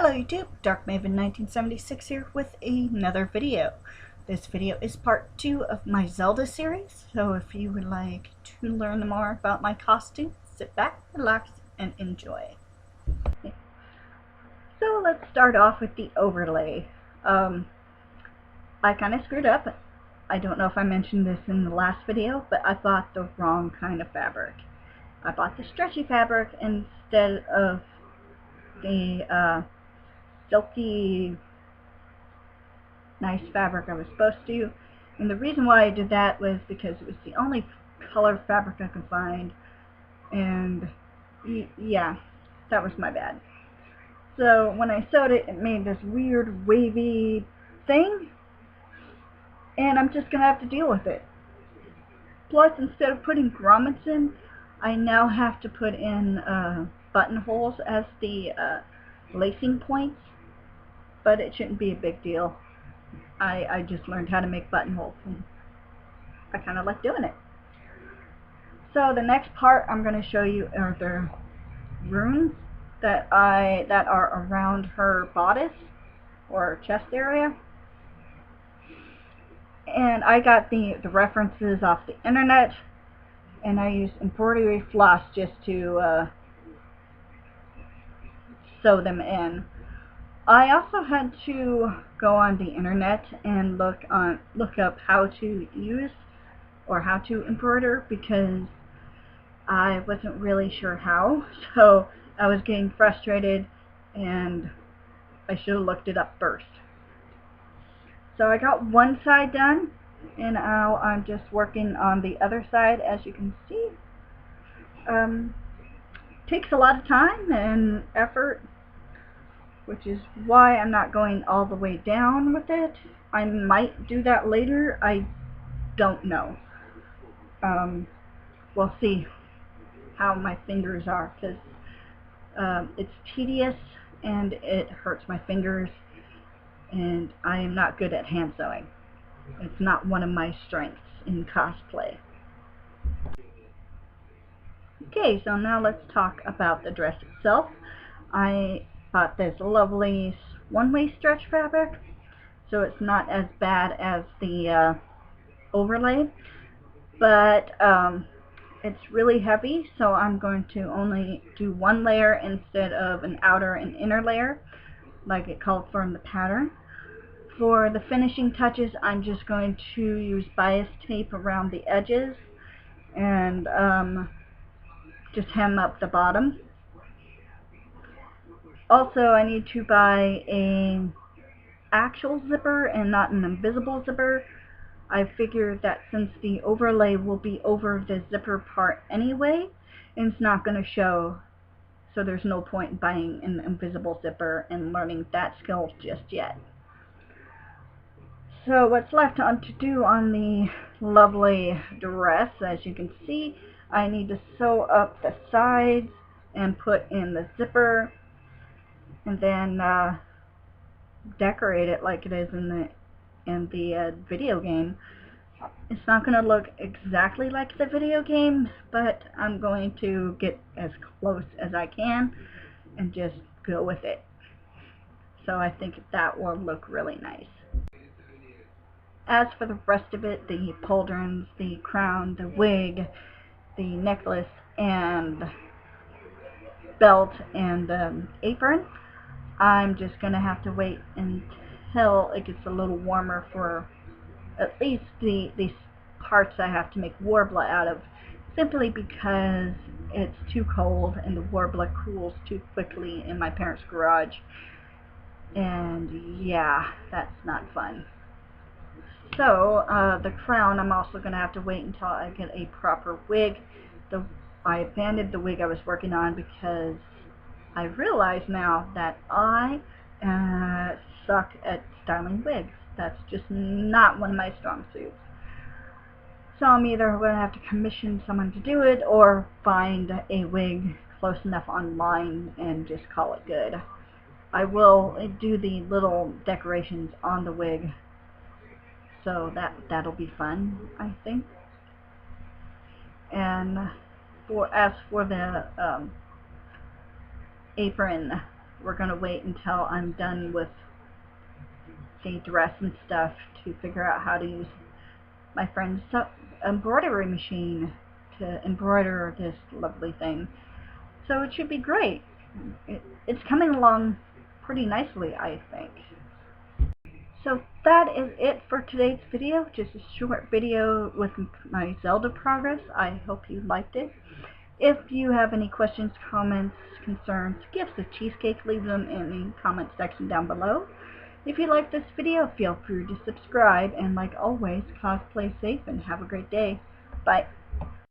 Hello YouTube, Dark Maven 1976 here with another video. This video is part 2 of my Zelda series, so if you would like to learn more about my costume, sit back, relax, and enjoy. So let's start off with the overlay. I kind of screwed up. I don't know if I mentioned this in the last video, but I bought the wrong kind of fabric. I bought the stretchy fabric instead of the silky nice fabric I was supposed to, and the reason why I did that was because it was the only color fabric I could find, and yeah, that was my bad. So when I sewed it, it made this weird wavy thing, and I'm just gonna have to deal with it. Plus, instead of putting grommets in, I now have to put in buttonholes as the lacing points, but it shouldn't be a big deal. I just learned how to make buttonholes, and I kind of like doing it. So the next part I'm going to show you are the runes that are around her bodice or chest area. And I got the references off the internet, and I used embroidery floss just to sew them in. I also had to go on the internet and look up how to use or how to embroider, because I wasn't really sure how, so I was getting frustrated and I should have looked it up first. So I got one side done, and now I'm just working on the other side. As you can see, takes a lot of time and effort, which is why I'm not going all the way down with it. I might do that later. I don't know. We'll see how my fingers are, because it's tedious and it hurts my fingers, and I am not good at hand sewing. It's not one of my strengths in cosplay. Okay, so now let's talk about the dress itself. I bought this lovely one-way stretch fabric, so it's not as bad as the overlay, but it's really heavy, so I'm going to only do one layer instead of an outer and inner layer like it called for in the pattern. For the finishing touches, I'm just going to use bias tape around the edges and just hem up the bottom. Also, I need to buy an actual zipper and not an invisible zipper. I figured that since the overlay will be over the zipper part anyway, and it's not going to show, so there's no point in buying an invisible zipper and learning that skill just yet. So what's left to do on the lovely dress, as you can see, I need to sew up the sides and put in the zipper, and then decorate it like it is in the video game. It's not going to look exactly like the video game, but I'm going to get as close as I can and just go with it. So I think that will look really nice. As for the rest of it, the pauldrons, the crown, the wig, the necklace, and belt, and apron, I'm just going to have to wait until it gets a little warmer for at least these parts I have to make Warbler out of, simply because it's too cold and the Warbler cools too quickly in my parents' garage, and yeah, that's not fun. So the crown, I'm also going to have to wait until I get a proper wig. I abandoned the wig I was working on because I realize now that I suck at styling wigs. That's just not one of my strong suits. So I'm either going to have to commission someone to do it, or find a wig close enough online and just call it good. I will do the little decorations on the wig, so that'll be fun, I think. And as for the apron, we're going to wait until I'm done with the dress and stuff to figure out how to use my friend's embroidery machine to embroider this lovely thing. So it should be great. It's coming along pretty nicely, I think. So that is it for today's video. Just a short video with my Zelda progress. I hope you liked it. If you have any questions, comments, concerns, gifts of cheesecake, leave them in the comment section down below. If you like this video, feel free to subscribe, and like always, cosplay safe and have a great day. Bye.